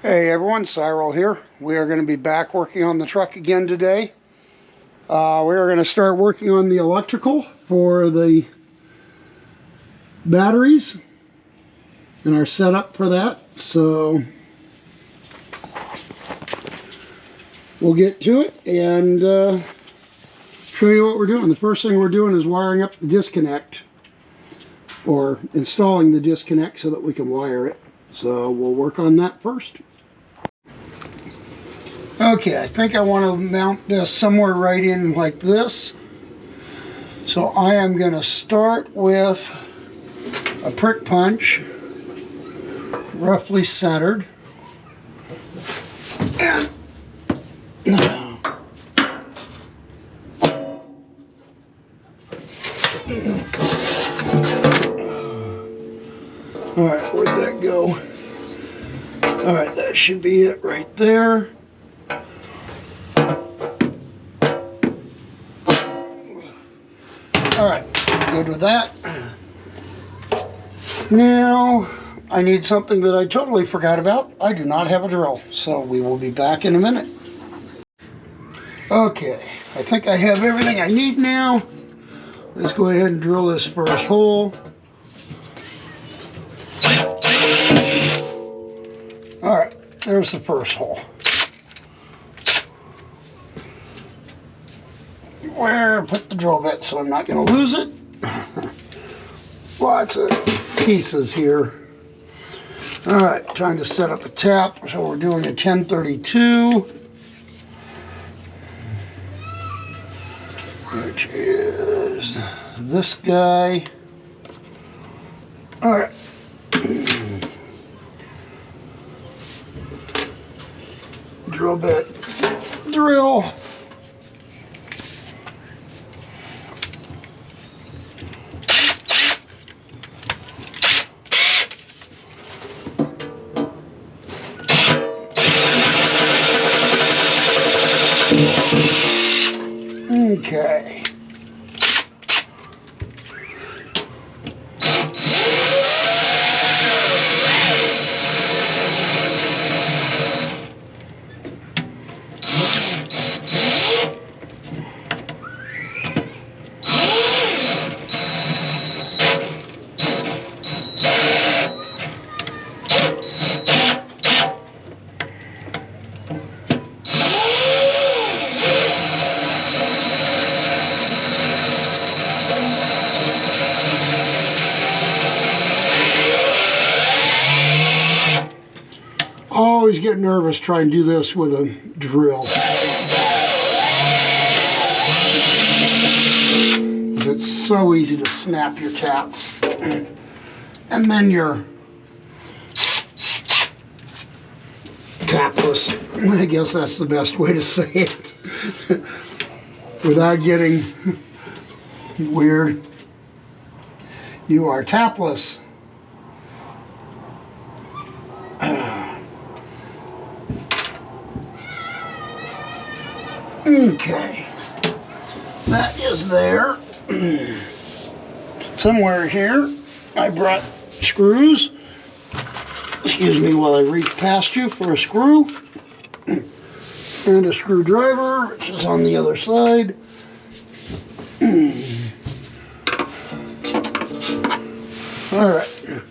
Hey everyone, Cyril here. We are going to be back working on the truck again today. We are going to start working on the electrical for the batteries and our setup for that. So we'll get to it and show you what we're doing. The first thing we're doing is wiring up the disconnect, or installing the disconnect so that we can wire it. So we'll work on that first. Okay, I think I want to mount this somewhere right in like this. So I am going to start with a prick punch, roughly centered. And alright, where'd that go? Alright, that should be it right there. Alright, good with that. Now, I need something that I totally forgot about. I do not have a drill, so we will be back in a minute. Okay, I think I have everything I need now. Let's go ahead and drill this first hole. Alright, there's the first hole. Where put the drill bit so I'm not going to lose it. Lots of pieces here. Alright, trying to set up a tap. So we're doing a 1032. Which is this guy. Alright. Drill bit. Drill. Okay. I always get nervous trying to do this with a drill. Because it's so easy to snap your tap. And then you're tapless. I guess that's the best way to say it. Without getting weird. You are tapless. Okay, that is there. Somewhere here, I brought screws. Excuse me while I reach past you for a screw. And a screwdriver, which is on the other side. Alright,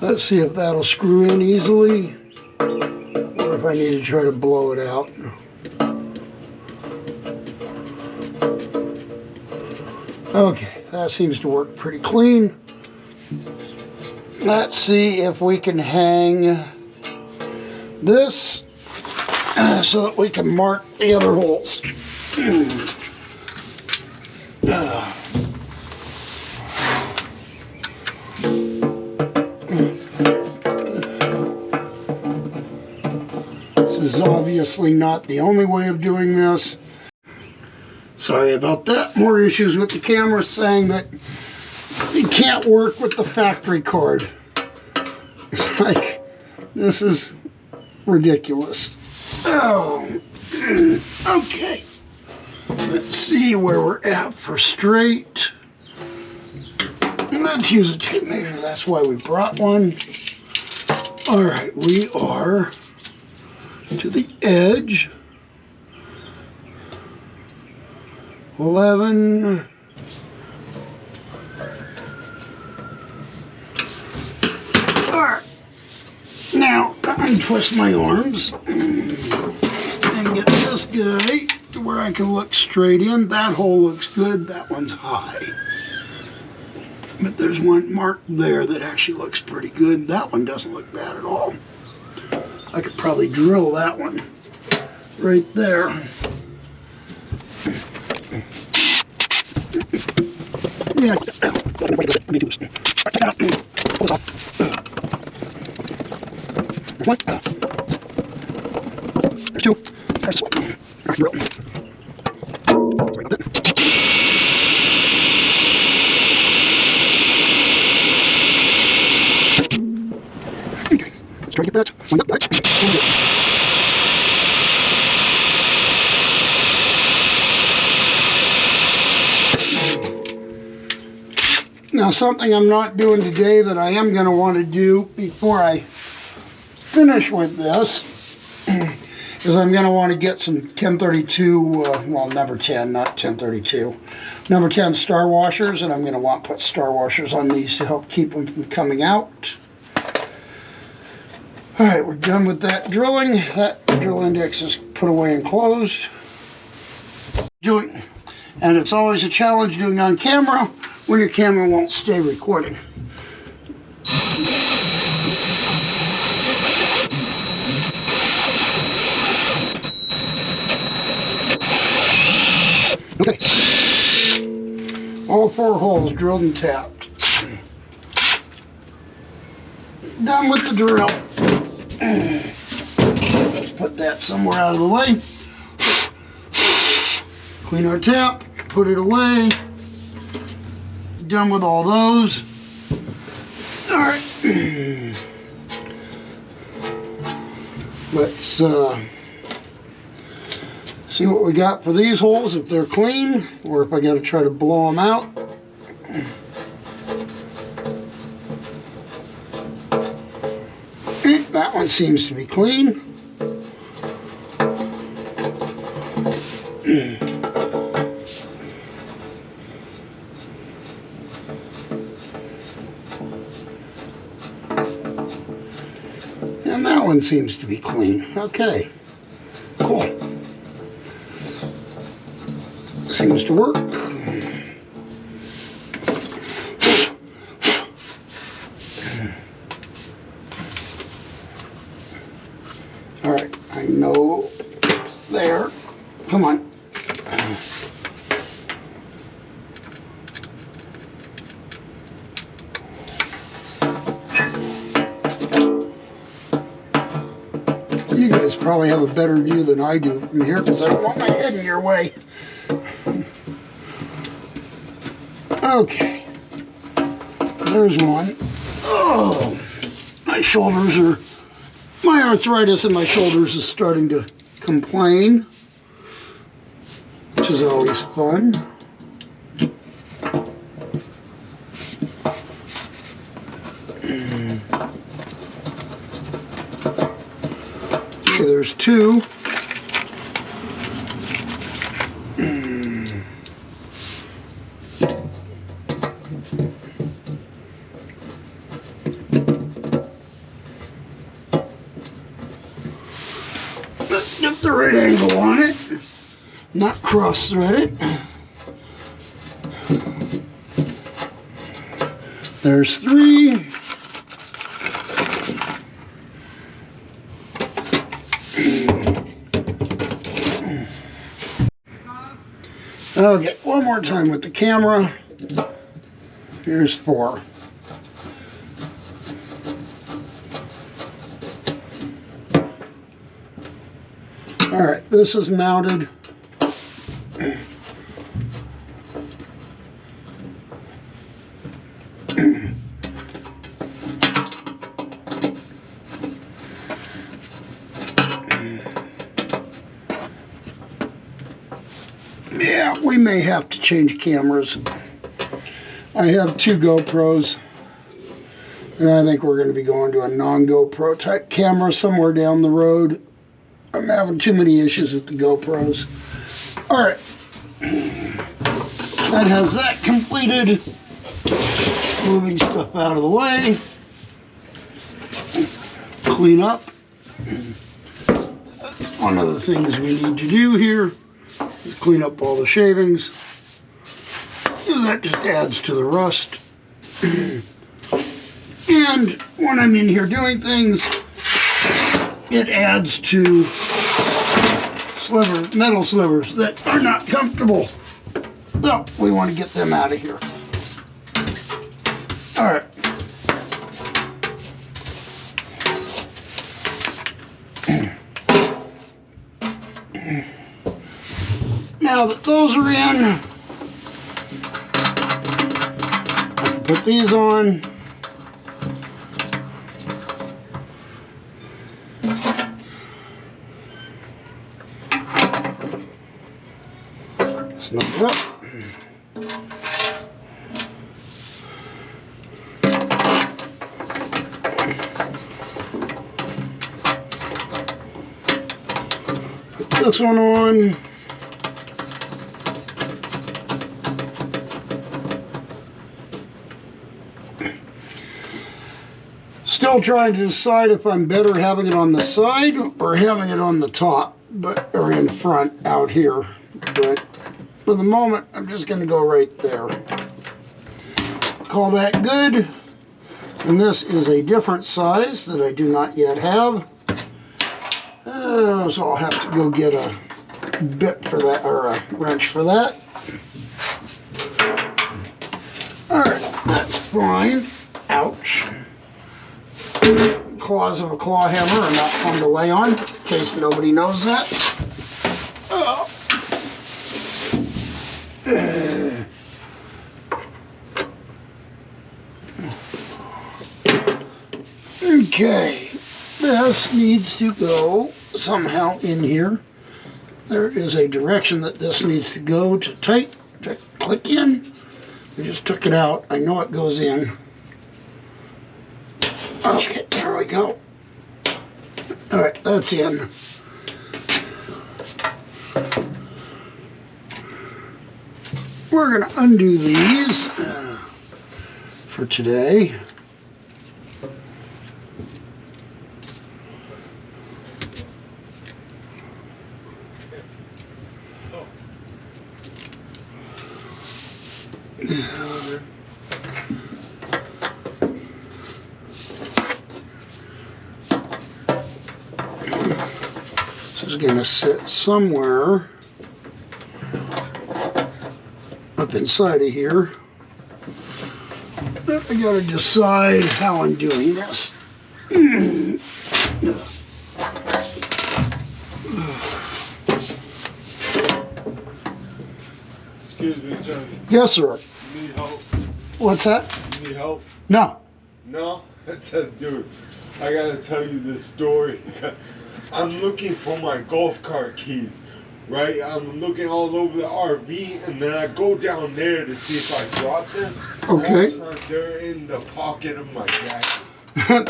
let's see if that'll screw in easily, or if I need to try to blow it out. Okay, that seems to work pretty clean. Let's see if we can hang this so that we can mark the other holes. This is obviously not the only way of doing this. Sorry about that. More issues with the camera, saying that it can't work with the factory cord. It's like, this is ridiculous. Oh, okay. Let's see where we're at for straight. Let's use a tape measure. That's why we brought one. All right, we are to the edge. 11. Alright. Now, untwist my arms and get this guy to where I can look straight in. That hole looks good. That one's high. But there's one mark there that actually looks pretty good. That one doesn't look bad at all. I could probably drill that one right there. Yeah. Let me do this. Pull this off. One. There's two. There's one. There's drill. Sorry about that. Okay. Let's try to get that. Wind up. Right. Now, something I'm not doing today that I am going to want to do before I finish with this is I'm going to want to get some 1032, well, number 10, not 1032, number 10 star washers, and I'm going to want to put star washers on these to help keep them from coming out. All right, we're done with that drilling. That drill index is put away and closed. And it's always a challenge doing on camera when your camera won't stay recording. Okay. All 4 holes drilled and tapped. Done with the drill. Let's put that somewhere out of the way. Clean our tap, put it away. Done with all those. All right. Let's see what we got for these holes, if they're clean, or if I got to try to blow them out. That one seems to be clean. And that one seems to be clean. Okay, cool. Seems to work. All right, I know it's there. Come on. You guys probably have a better view than I do from here because I don't want my head in your way. Okay, there's one. Oh, my arthritis in my shoulders is starting to complain, which is always fun. Okay, there's 2. Let's get the right angle on it, not cross-thread it. There's 3. Okay, one more time with the camera. Here's 4. All right, this is mounted. Yeah, we may have to change cameras. I have 2 GoPros, and I think we're going to be going to a non-GoPro type camera somewhere down the road. I'm having too many issues with the GoPros. All right, that has that completed. Moving stuff out of the way. Clean up. One of the things we need to do here is clean up all the shavings. And that just adds to the rust. And when I'm in here doing things, it adds to metal slivers that are not comfortable. So we want to get them out of here. All right. Now that those are in, I can put these on. Snug it up. Put this one on. Still trying to decide if I'm better having it on the side or having it on the top, or in front out here. But for the moment, I'm just going to go right there. Call that good. And this is a different size that I do not yet have. So I'll have to go get a bit for that, or a wrench for that. Alright, that's fine. Ouch. Claws of a claw hammer are not fun to lay on, in case nobody knows that. Oh. Okay, this needs to go somehow in here. There is a direction that this needs to go to click in. I just took it out. I know it goes in. Okay, there we go. All right, that's in. We're going to undo these for today. This is going to sit somewhere up inside of here. But I got to decide how I'm doing this. Excuse me, sir. Yes, sir. You need help? What's that? You need help? No. No? I said, dude, I gotta tell you this story. I'm looking for my golf cart keys, right? I'm looking all over the RV, and then I go down there to see if I drop them. Okay. All the time, they're in the pocket of my jacket.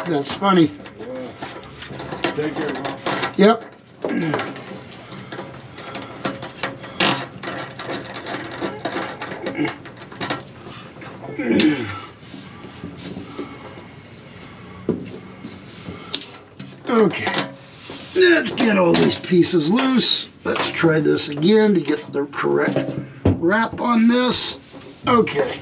That's funny. Take care, bro. Yep. Okay, let's get all these pieces loose. Let's try this again to get the correct wrap on this. Okay,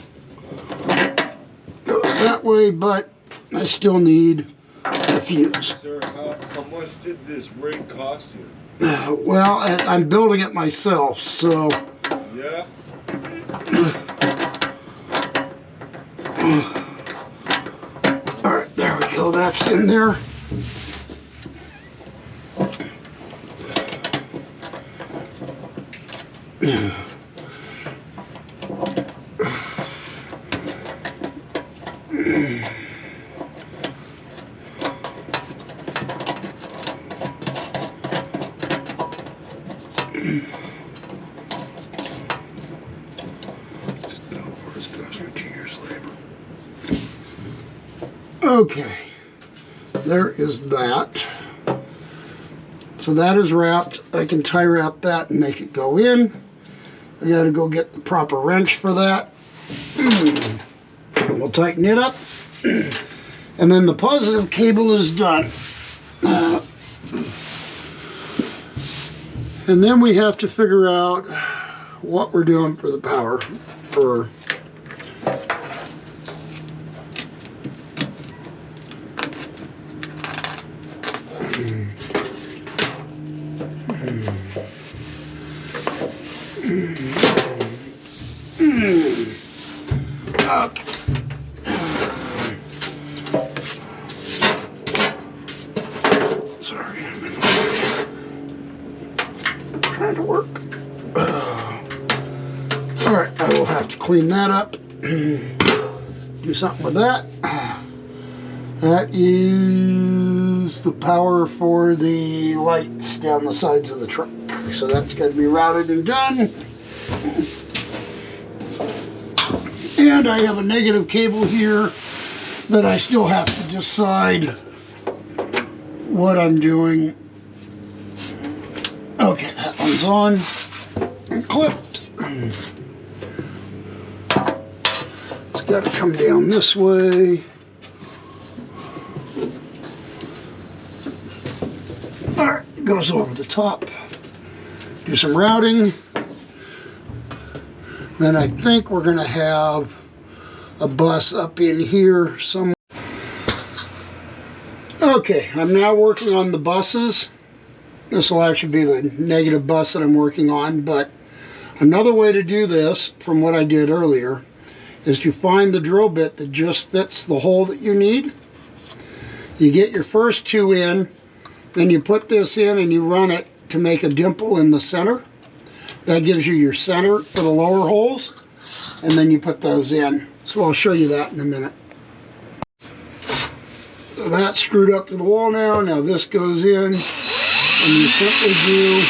goes that way, but I still need a fuse. Sir, how much did this rig cost you? Well, I'm building it myself, so. Yeah? All right, there we go, that's in there. Okay, there is that. So that is wrapped. I can tie wrap that and make it go in. I got to go get the proper wrench for that. We'll tighten it up. And then the positive cable is done. And then we have to figure out what we're doing for the power for okay. Sorry, I'm trying to work. All right, I will have to clean that up. Do something with that. That is the power for the lights down the sides of the truck. So that's got to be routed and done. And I have a negative cable here that I still have to decide what I'm doing. Okay, that one's on and clipped. It's got to come down this way. Alright, it goes over the top. Do some routing. Then I think we're going to have a bus up in here somewhere. Okay, I'm now working on the buses. This will actually be the negative bus that I'm working on, but another way to do this, from what I did earlier, is to find the drill bit that just fits the hole that you need. You get your first two in, then you put this in and you run it to make a dimple in the center. That gives you your center for the lower holes, and then you put those in. So I'll show you that in a minute. So that's screwed up to the wall now. Now this goes in, and you simply do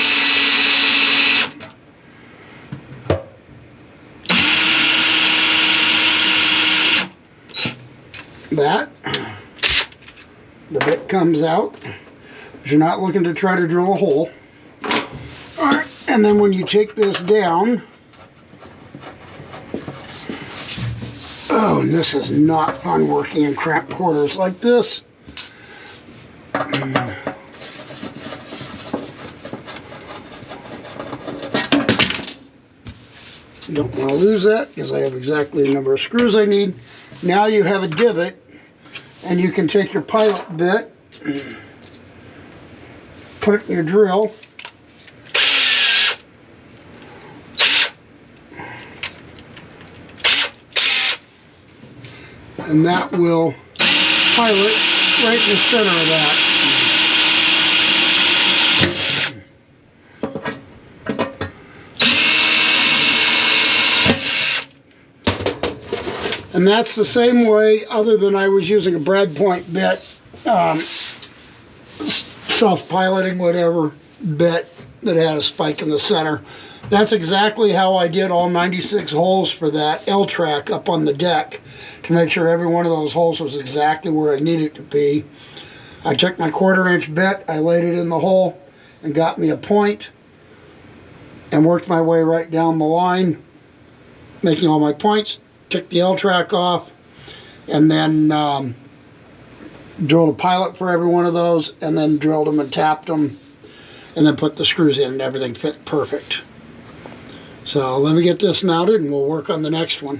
that. The bit comes out. You're not looking to try to drill a hole. All right, and then when you take this down, oh, and this is not fun working in cramped quarters like this. You don't want to lose that because I have exactly the number of screws I need. Now you have a divot, and you can take your pilot bit, put it in your drill, and that will pilot right in the center of that. And that's the same way, other than I was using a brad point bit, self-piloting whatever bit that had a spike in the center. That's exactly how I did all 96 holes for that L-track up on the deck, to make sure every one of those holes was exactly where I needed it to be. I took my 1/4 inch bit, I laid it in the hole and got me a point and worked my way right down the line, making all my points. Took the L-track off, and then drilled a pilot for every one of those, and then drilled them and tapped them, and then put the screws in, and everything fit perfect. So let me get this mounted and we'll work on the next one.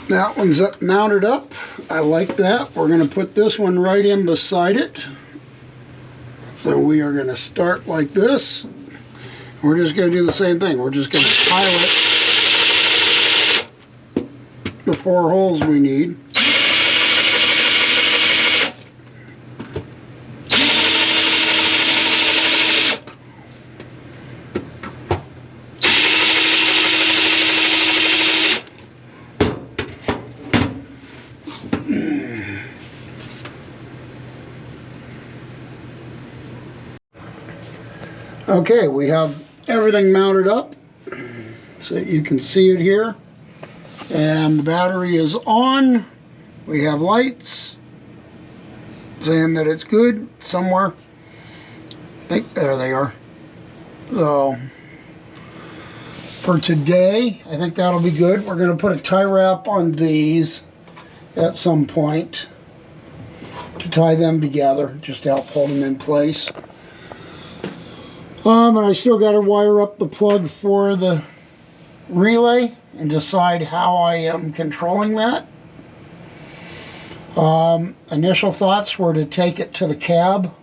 That one's mounted up. I like that. We're going to put this one right in beside it. So we are going to start like this. We're just going to do the same thing. We're just going to pilot the 4 holes we need. Okay, we have everything mounted up so you can see it here, and the battery is on. We have lights, saying that it's good somewhere. I think there they are. So for today, I think that'll be good. We're going to put a tie wrap on these at some point to tie them together, just to help hold them in place. And I still got to wire up the plug for the relay and decide how I am controlling that. Initial thoughts were to take it to the cab.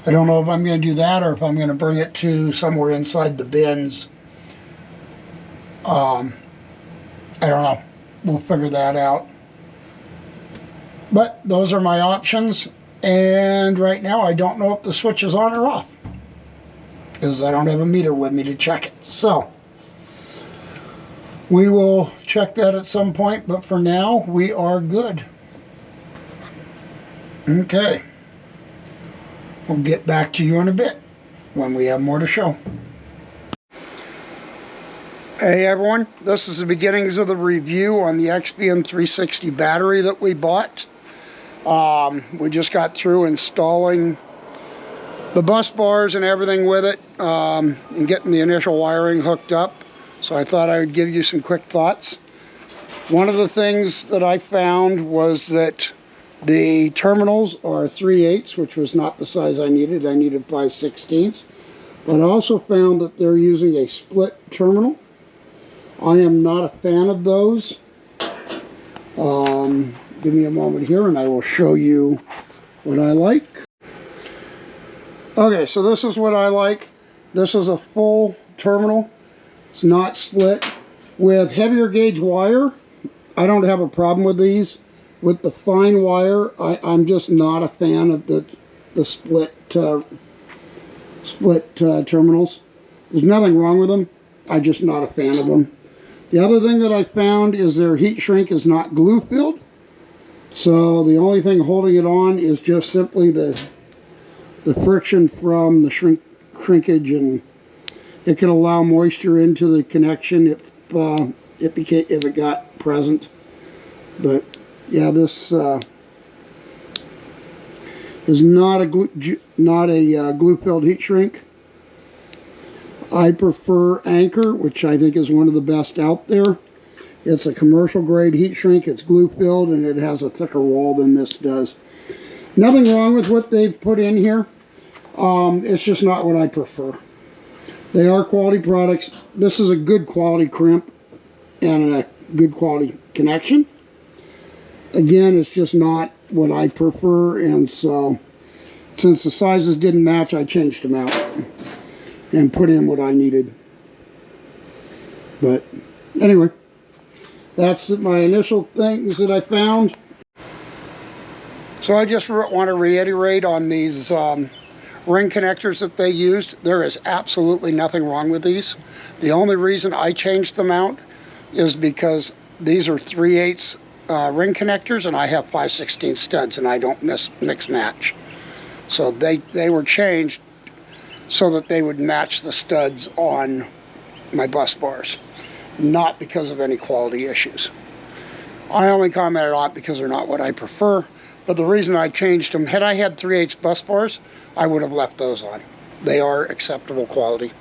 I don't know if I'm going to do that or if I'm going to bring it to somewhere inside the bins. I don't know. We'll figure that out. But those are my options, and right now I don't know if the switch is on or off because I don't have a meter with me to check it. So we will check that at some point, but for now we are good. Okay. We'll get back to you in a bit when we have more to show. Hey everyone, this is the beginnings of the review on the XBM 360 battery that we bought. We just got through installing the bus bars and everything with it, and getting the initial wiring hooked up. So I thought I would give you some quick thoughts. One of the things that I found was that the terminals are 3/8, which was not the size I needed. I needed 5/16. But I also found that they're using a split terminal. I am not a fan of those. Give me a moment here and I will show you what I like. Okay, so this is what I like. This is a full terminal. It's not split. With heavier gauge wire, I don't have a problem with these. With the fine wire, I'm just not a fan of the split terminals. There's nothing wrong with them. I'm just not a fan of them. The other thing that I found is their heat shrink is not glue filled. So the only thing holding it on is just simply the friction from the shrinkage, and it could allow moisture into the connection if it got present. But yeah, this is not a glue filled heat shrink. I prefer Anker, which I think is one of the best out there. It's a commercial grade heat shrink. It's glue filled and it has a thicker wall than this does. Nothing wrong with what they've put in here. It's just not what I prefer. They are quality products. This is a good quality crimp and a good quality connection. Again, it's just not what I prefer, and so since the sizes didn't match, I changed them out and put in what I needed. But anyway, that's my initial things that I found. So I just want to reiterate on these ring connectors that they used. There is absolutely nothing wrong with these. The only reason I changed them out is because these are 3/8 ring connectors and I have 5/16 studs and I don't mix match. So they were changed so that they would match the studs on my bus bars, not because of any quality issues. I only commented on it because they're not what I prefer, but the reason I changed them, had I had 3/8 bus bars, I would have left those on. They are acceptable quality.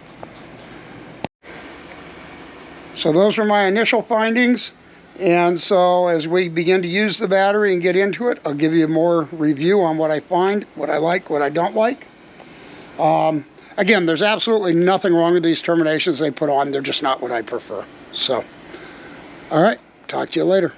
So those were my initial findings, and so as we begin to use the battery and get into it, I'll give you more review on what I find, what I like, what I don't like. Again, there's absolutely nothing wrong with these terminations they put on. They're just not what I prefer. So, all right, talk to you later.